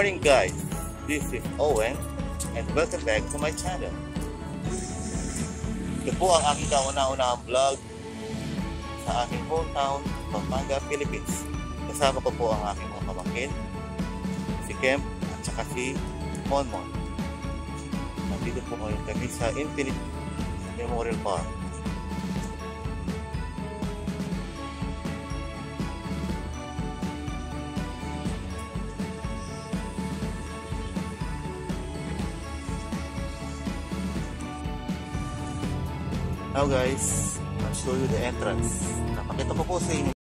morning guys, this is Owen and welcome back to my channel. Ito po ang aking kauna-unahang vlog sa aking hometown, Pampanga, Philippines. Kasama ko po ang aking mga pamangkin, si Kem at saka si Monmon. Nandito po ngayon kami sa Infinite Memorial Park. Now guys, I'll show you the entrance. Napakita ko po sa inyo.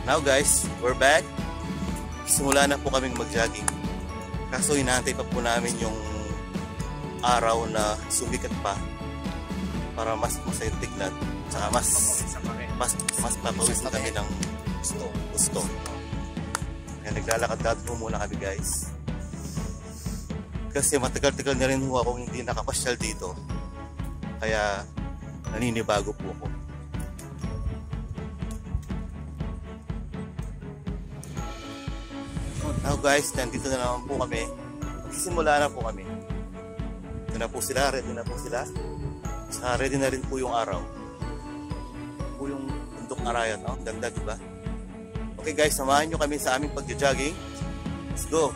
Now guys, we're back. Simula na po kaming mag-jogging. Kaso inaantay pa po namin yung araw na sumikat pa para mas masayang tignan. Saka mas papawisin kami ng gusto. Kaya naglalakad-lakad po muna kami guys. Kasi matagal-tagal na rin ho akong hindi nakapasyal dito. Kaya naninibago po ako. Now guys, nandito na naman po kami. Magsisimula na po kami. Ito na po sila, ready na po sila. Saka ready na rin po yung araw. Po yung bundok Arayan, no? Ganda, diba? Okay guys, samahan nyo kami sa aming pag-jogging. Let's go!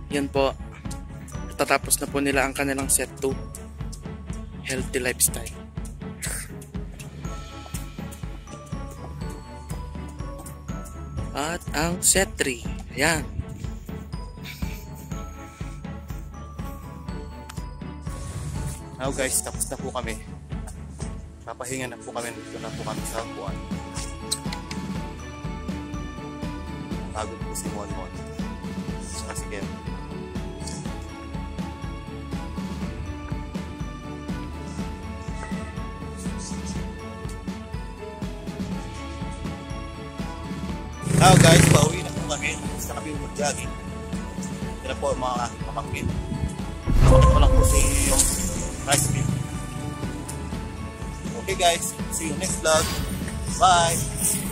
Yan po, tatapos na po nila ang kanilang set 2, healthy lifestyle. At ang set 3, ayan. Now guys, tapos na po kami. Papahinga na po kami. Dito na po kami sa buwan. Pagod po si Monmon. Saka si Ken. Now guys, pauwi na po kami. Basta kami mag-jogging. Ito na po mga pamangkin. Ito lang po si yung rice beef. Okay guys, see you next vlog. Bye!